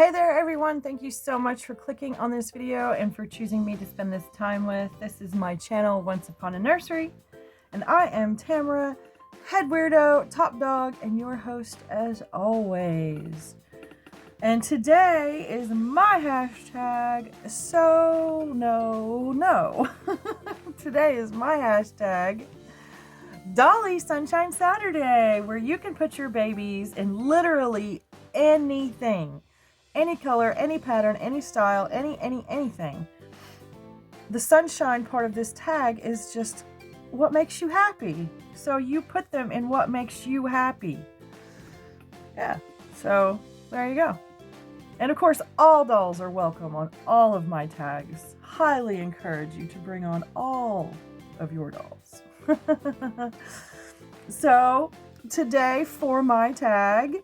Hey there everyone, thank you so much for clicking on this video and for choosing me to spend this time with. This is my channel, Once Upon a Nursery, and I am Tamara, head weirdo, top dog, and your host as always. And today is my hashtag, so no. Today is my hashtag, Dolly Sunshine Saturday, where you can put your babies in literally anything. Any color, any pattern, any style, anything. The sunshine part of this tag is just what makes you happy. So you put them in what makes you happy. Yeah, so there you go. And of course, all dolls are welcome on all of my tags. Highly encourage you to bring on all of your dolls. So today for my tag,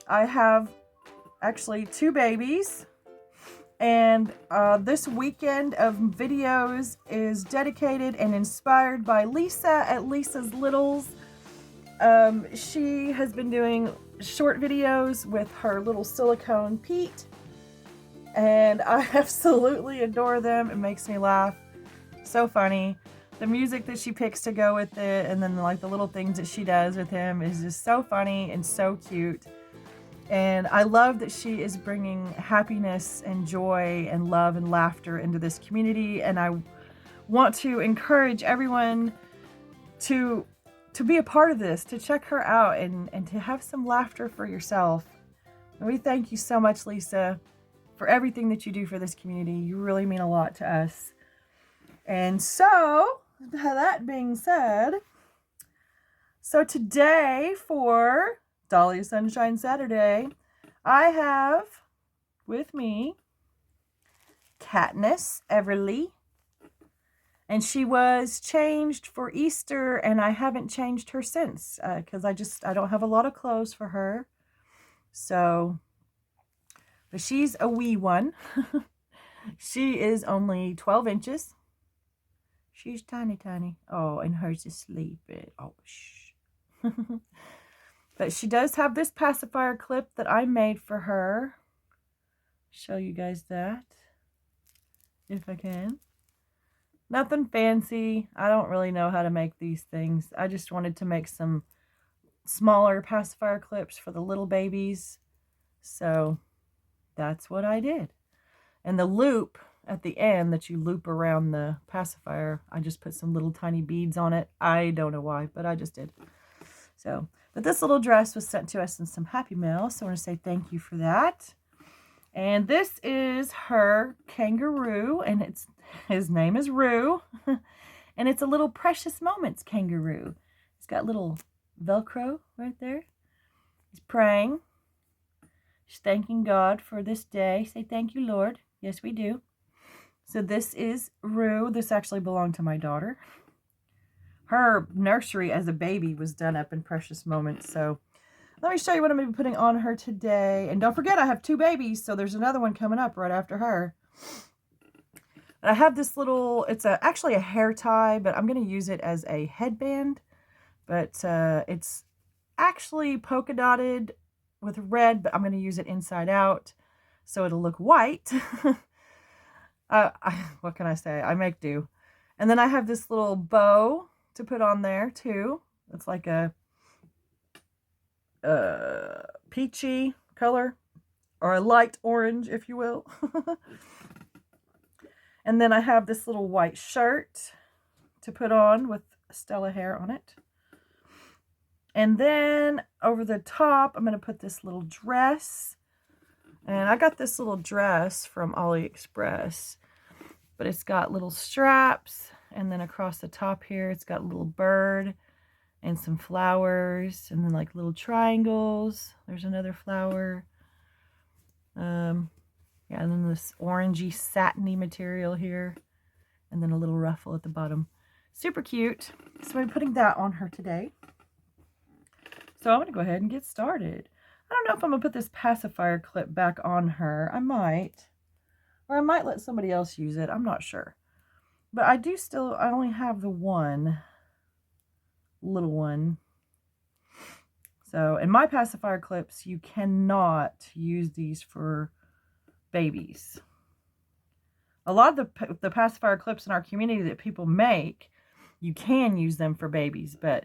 I have actually 2 babies, and this weekend of videos is dedicated and inspired by Lisa at Lisa's Littles. She has been doing short videos with her little silicone Pete, and I absolutely adore them. It makes me laugh. So funny. The music that she picks to go with it, and then like the little things that she does with him is just so funny and so cute. And I love that she is bringing happiness and joy and love and laughter into this community. And I want to encourage everyone to be a part of this, to check her out and to have some laughter for yourself. And we thank you so much, Lisa, for everything that you do for this community. You really mean a lot to us. And so, that being said, so today for Dolly Sunshine Saturday, I have with me Katniss Everly, and she was changed for Easter, and I haven't changed her since because I don't have a lot of clothes for her. So, but she's a wee one. She is only 12 inches. She's tiny. Oh, and hers is sleeping. Oh, shh. But she does have this pacifier clip that I made for her. Show you guys that, if I can. Nothing fancy. I don't really know how to make these things. I just wanted to make some smaller pacifier clips for the little babies. So that's what I did. And the loop at the end that you loop around the pacifier, I just put some little tiny beads on it. I don't know why, but I just did. So, but this little dress was sent to us in some Happy Mail, so I want to say thank you for that. And this is her kangaroo, and his name is Roo, and it's a little Precious Moments kangaroo. It's got little Velcro right there. He's praying. He's thanking God for this day. Say thank you, Lord. Yes, we do. So this is Roo. This actually belonged to my daughter. Her nursery as a baby was done up in Precious Moments. So let me show you what I'm going to be putting on her today. And don't forget, I have 2 babies, so there's another one coming up right after her. And I have this little, it's actually a hair tie, but I'm going to use it as a headband. But it's actually polka dotted with red, but I'm going to use it inside out so it'll look white. What can I say? I make do. And then I have this little bow to put on there too. It's like a peachy color, or a light orange, if you will. And then I have this little white shirt to put on with Stella hair on it. And then over the top, I'm going to put this little dress. And I got this little dress from AliExpress, but it's got little straps, and then across the top here, it's got a little bird and some flowers, and then like little triangles. There's another flower. Yeah, and then this orangey satiny material here, and then a little ruffle at the bottom. Super cute. So I'm putting that on her today. So I'm going to go ahead and get started. I don't know if I'm going to put this pacifier clip back on her. I might. Or I might let somebody else use it. I'm not sure. But I only have the one little one. So in my pacifier clips, you cannot use these for babies. A lot of the pacifier clips in our community that people make, you can use them for babies, but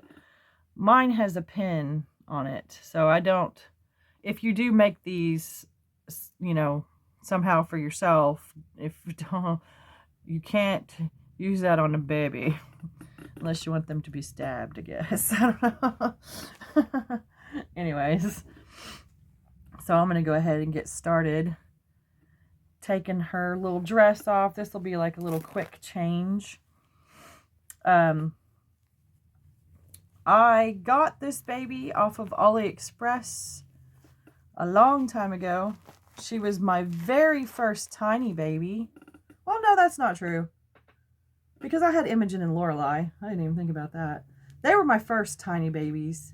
mine has a pin on it. So I don't, if you do make these, you know, somehow for yourself, if you don't, you can't use that on a baby unless you want them to be stabbed, I guess. I don't know. Anyways, so I'm going to go ahead and get started taking her little dress off. This will be like a little quick change. I got this baby off of AliExpress a long time ago. She was my very first tiny baby. Well, no, that's not true. Because I had Imogen and Lorelei. I didn't even think about that. They were my first tiny babies.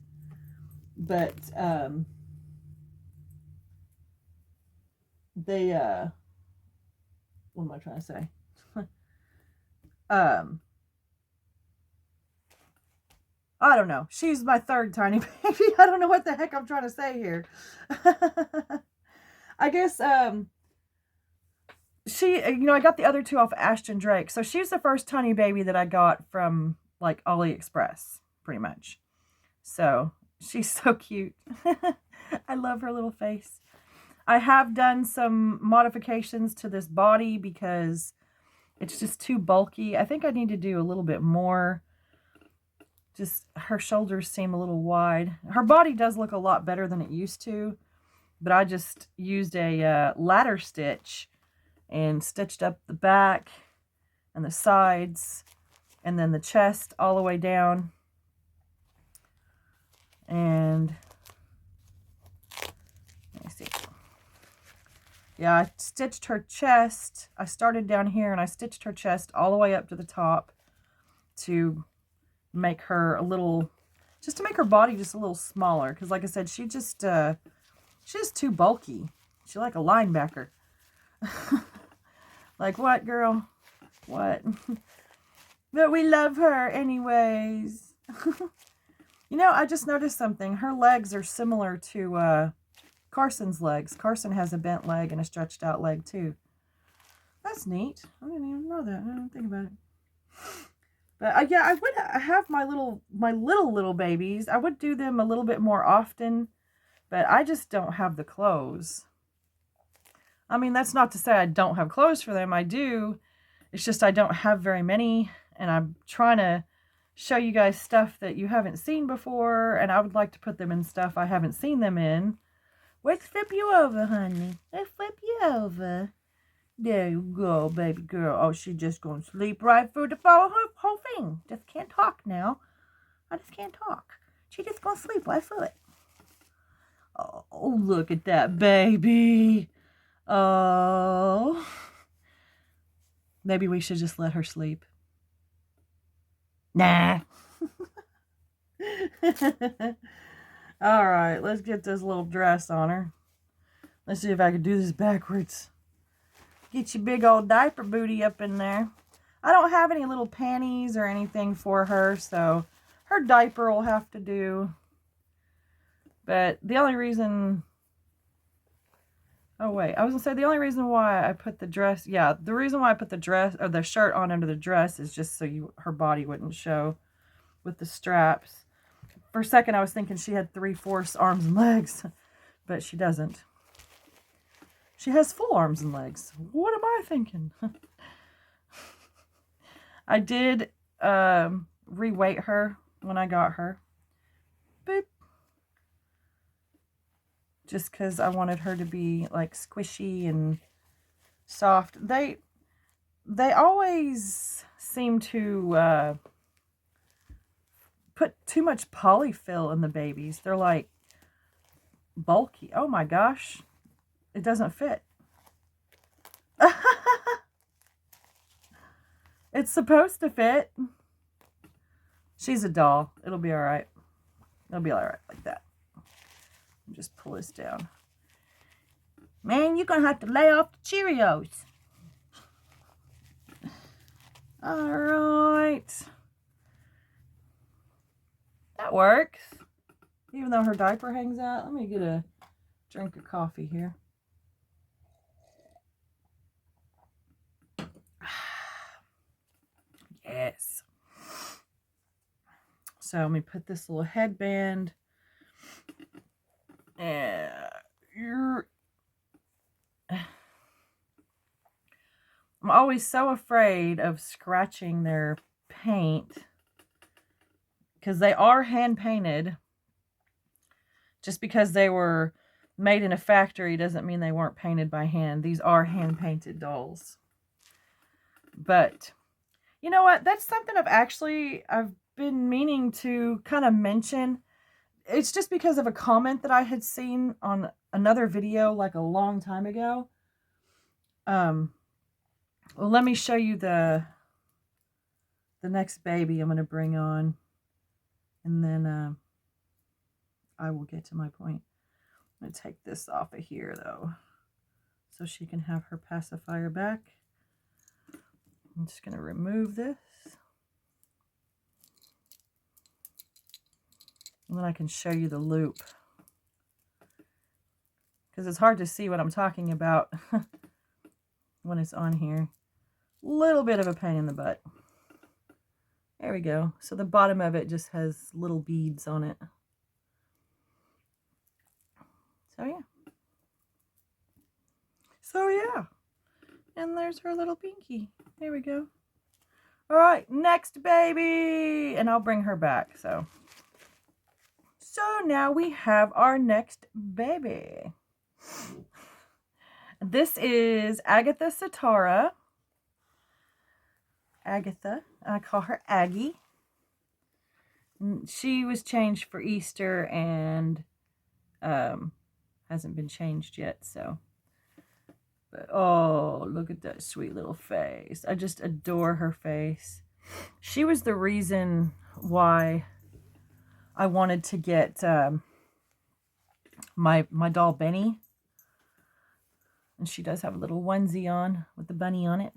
But, they, what am I trying to say? I don't know. She's my third tiny baby. I don't know what the heck I'm trying to say here. I guess, she, you know, I got the other two off Ashton Drake. So she's the first tiny baby that I got from, like, AliExpress, pretty much. So, she's so cute. I love her little face. I have done some modifications to this body because it's just too bulky. I think I need to do a little bit more. Just her shoulders seem a little wide. Her body does look a lot better than it used to, but I just used a ladder stitch and stitched up the back and the sides and then the chest all the way down. And let me see. Yeah, I stitched her chest. I started down here and I stitched her chest all the way up to the top to make her a little, just to make her body just a little smaller. Because like I said, she's just too bulky. She's like a linebacker. Like, what, girl? What? But we love her anyways. You know, I just noticed something. Her legs are similar to Carson's legs. Carson has a bent leg and a stretched out leg too. That's neat. I didn't even know that. I didn't think about it. But yeah, I would have my little babies. I would do them a little bit more often, but I just don't have the clothes. I mean, that's not to say I don't have clothes for them. I do. It's just I don't have very many, and I'm trying to show you guys stuff that you haven't seen before, and I would like to put them in stuff I haven't seen them in. Let's flip you over, honey. Let's flip you over. There you go, baby girl. Oh, she's just going to sleep right through the whole thing. Just can't talk now. I just can't talk. She's just going to sleep right through it. Oh, look at that baby. Oh. Maybe we should just let her sleep. Nah. All right, let's get this little dress on her. Let's see if I can do this backwards. Get your big old diaper booty up in there. I don't have any little panties or anything for her, so her diaper will have to do. But the only reason... Oh, wait. I was going to say the only reason why I put the dress... Yeah, the reason why I put the dress or the shirt on under the dress is just so her body wouldn't show with the straps. For a second, I was thinking she had 3/4 arms and legs, but she doesn't. She has full arms and legs. What am I thinking? I did re-weight her when I got her. Boop. Just because I wanted her to be like squishy and soft. They always seem to put too much polyfill in the babies. They're like bulky. Oh my gosh. It doesn't fit. It's supposed to fit. She's a doll. It'll be all right. It'll be all right like that. Just pull this down. Man, you're going to have to lay off the Cheerios. All right. That works. Even though her diaper hangs out. Let me get a drink of coffee here. So let me put this little headband. And I'm always so afraid of scratching their paint because they are hand painted. Just because they were made in a factory doesn't mean they weren't painted by hand. These are hand painted dolls. But you know what? That's something I've been meaning to kind of mention. It's just because of a comment that I had seen on another video like a long time ago. Well, let me show you the next baby I'm going to bring on. And then I will get to my point. I'm going to take this off of here, though, so she can have her pacifier back. I'm just going to remove this. And then I can show you the loop. Because it's hard to see what I'm talking about when it's on here. Little bit of a pain in the butt. There we go. So the bottom of it just has little beads on it. So yeah. And there's her little pinky. There we go. All right, next baby. And I'll bring her back. So now we have our next baby. This is Agatha Satara. Agatha. I call her Aggie. She was changed for Easter and hasn't been changed yet, so. But oh, look at that sweet little face. I just adore her face. She was the reason why I wanted to get my doll Benny. And she does have a little onesie on with the bunny on it.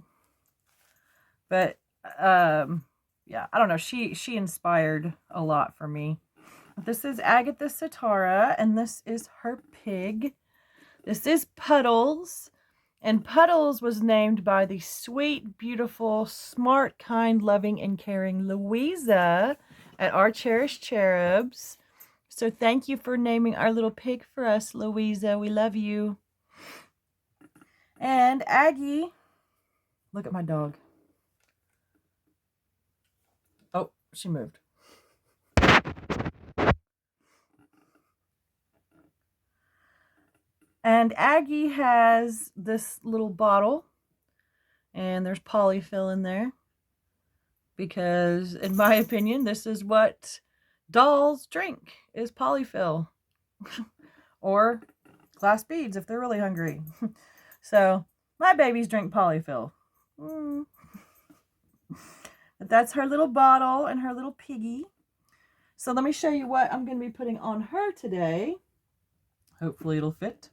But yeah, I don't know. She inspired a lot for me. This is Agatha Satara, and this is her pig. This is Puddles. And Puddles was named by the sweet, beautiful, smart, kind, loving, and caring Louisa at Our Cherished Cherubs. So thank you for naming our little pig for us, Louisa. We love you. And Aggie, look at my dog. Oh, she moved. And Aggie has this little bottle, and there's polyfill in there, because in my opinion, this is what dolls drink, is polyfill. Or glass beads if they're really hungry. So my babies drink polyfill. But that's her little bottle and her little piggy. So let me show you what I'm going to be putting on her today. Hopefully it'll fit.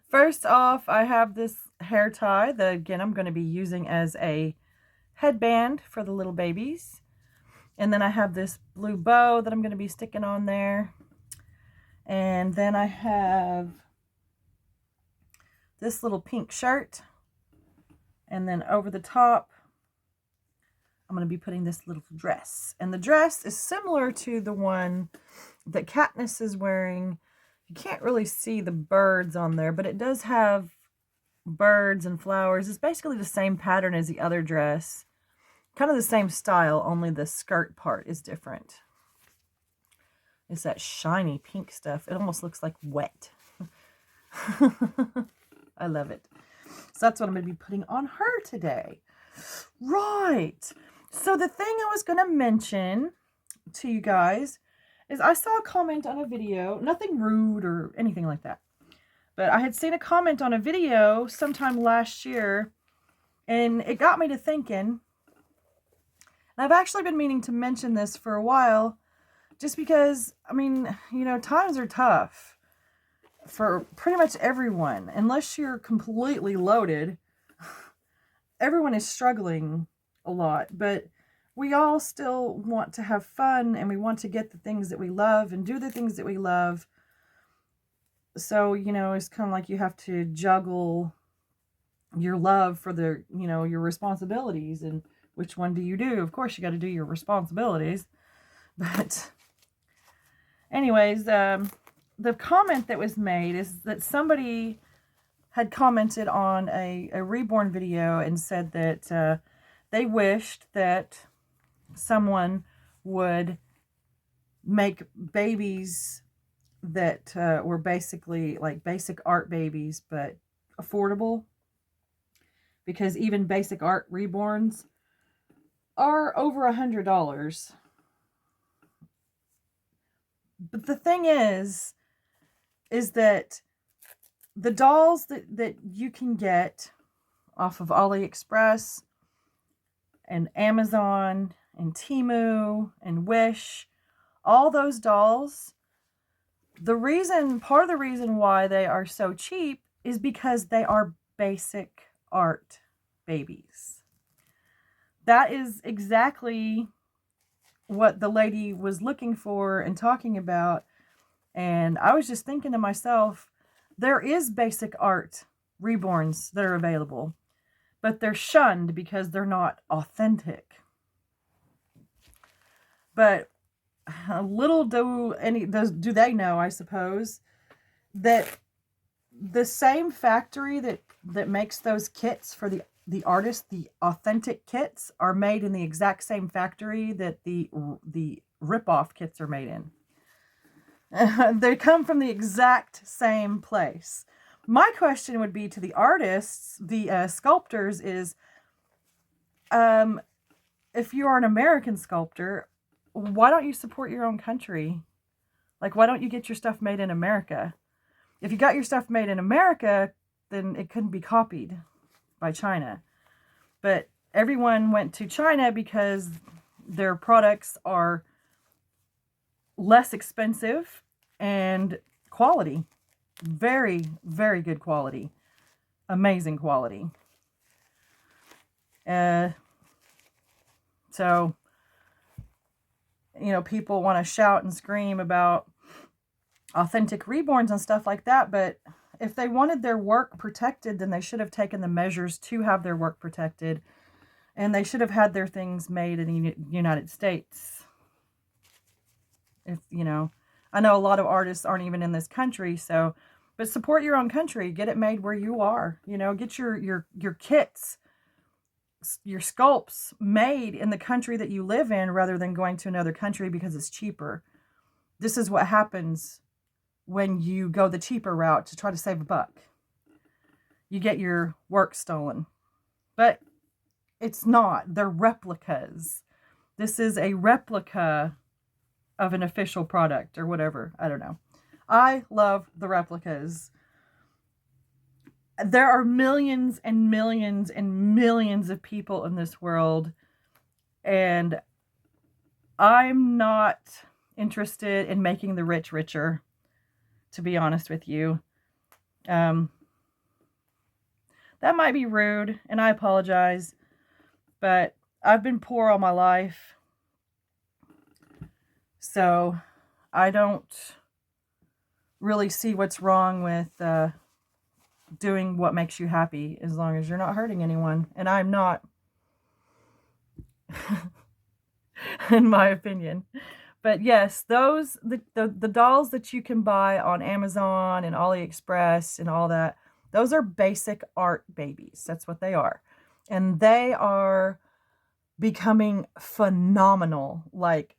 First off, I have this hair tie that, again, I'm going to be using as a headband for the little babies. And then I have this blue bow that I'm going to be sticking on there. And then I have this little pink shirt. And then over the top, I'm going to be putting this little dress. And the dress is similar to the one that Katniss is wearing. You can't really see the birds on there, but it does have birds and flowers. It's basically the same pattern as the other dress. Kind of the same style, only the skirt part is different. It's that shiny pink stuff. It almost looks like wet. I love it. So that's what I'm going to be putting on her today. Right. So the thing I was going to mention to you guys is I saw a comment on a video, nothing rude or anything like that, but I had seen a comment on a video sometime last year, and it got me to thinking, and I've actually been meaning to mention this for a while, just because, I mean, you know, times are tough for pretty much everyone. Unless you're completely loaded, everyone is struggling a lot, but we all still want to have fun, and we want to get the things that we love and do the things that we love. So, you know, it's kind of like you have to juggle your love for the, you know, your responsibilities, and which one do you do? Of course, you got to do your responsibilities. But anyways, the comment that was made is that somebody had commented on a reborn video and said that they wished that someone would make babies that were basically like basic art babies, but affordable, because even basic art reborns are over $100. But the thing is that the dolls that you can get off of AliExpress and Amazon and Temu and Wish, all those dolls, part of the reason why they are so cheap is because they are basic art babies. That is exactly what the lady was looking for and talking about. And I was just thinking to myself, there is basic art reborns that are available, but they're shunned because they're not authentic. But little do they know, I suppose, that the same factory that makes those kits for the artist, the authentic kits, are made in the exact same factory that the rip-off kits are made in. They come from the exact same place. My question would be to the artists, the sculptors, is if you are an American sculptor, why don't you support your own country? Like, why don't you get your stuff made in America? If you got your stuff made in America, then it couldn't be copied by China. But everyone went to China because their products are less expensive and quality. Very, very good quality. Amazing quality. So, people want to shout and scream about authentic reborns and stuff like that, but if they wanted their work protected, then they should have taken the measures to have their work protected, and they should have had their things made in the United States. I know a lot of artists aren't even in this country, but support your own country. Get it made where you are. Get your kits, your sculpts made in the country that you live in, rather than going to another country because it's cheaper. This is what happens when you go the cheaper route to try to save a buck. You get your work stolen. But it's not. They're replicas. This is a replica of an official product or whatever. I don't know. I love the replicas. There are millions and millions and millions of people in this world, and I'm not interested in making the rich richer, to be honest with you. That might be rude, and I apologize, but I've been poor all my life, so I don't really see what's wrong with doing what makes you happy, as long as you're not hurting anyone. And I'm not, in my opinion. But yes, the dolls that you can buy on Amazon and AliExpress and all that, those are basic art babies. That's what they are. And they are becoming phenomenal. Like,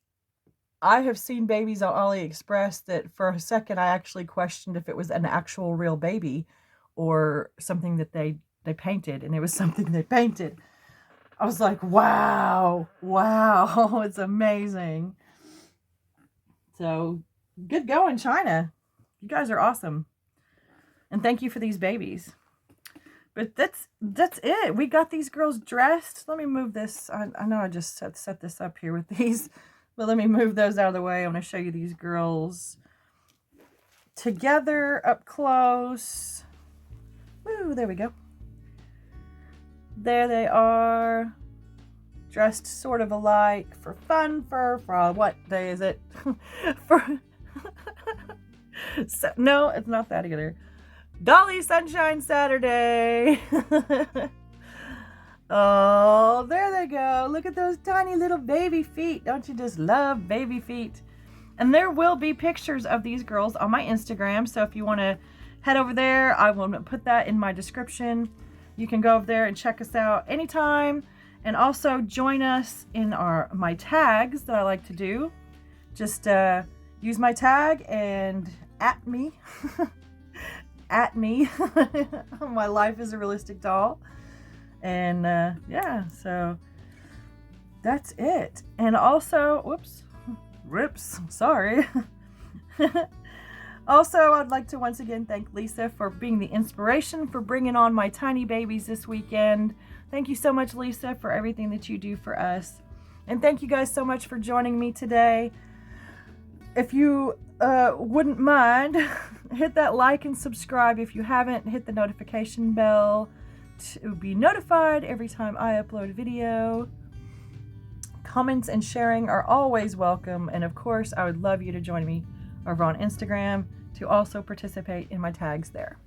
I have seen babies on AliExpress that for a second I actually questioned if it was an actual real baby or something that they painted, and it was something they painted. I was like, wow, it's amazing. So, good going, China. You guys are awesome. And thank you for these babies. But that's it. We got these girls dressed. Let me move this. I know I just set this up here with these, but let me move those out of the way. I want to show you these girls together up close. Woo, there we go. There they are, dressed sort of alike for fun, for what day is it? No, it's not that either. Dolly Sunshine Saturday. Oh, there they go. Look at those tiny little baby feet. Don't you just love baby feet? And there will be pictures of these girls on my Instagram. So if you want to head over there, I will put that in my description. You can go over there and check us out anytime. And also join us in my tags that I like to do. Just use my tag and at me. At me. My life is a realistic doll. And yeah, so that's it. And also, rips, sorry. Also, I'd like to once again thank Lisa for being the inspiration for bringing on my tiny babies this weekend. Thank you so much, Lisa, for everything that you do for us. And thank you guys so much for joining me today. If you wouldn't mind, hit that like and subscribe if you haven't. Hit the notification bell to be notified every time I upload a video. Comments and sharing are always welcome. And of course, I would love you to join me over on Instagram to also participate in my tags there.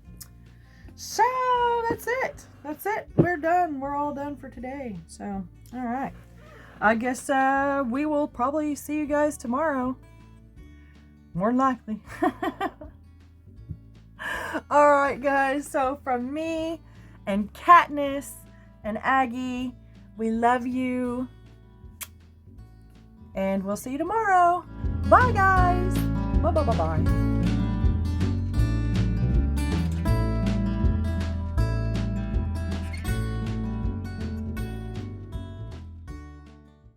So that's it. That's it. We're done. We're all done for today. So, all right. I guess we will probably see you guys tomorrow. More than likely. All right, guys. So from me and Katniss and Aggie, we love you. And we'll see you tomorrow. Bye, guys. Bye.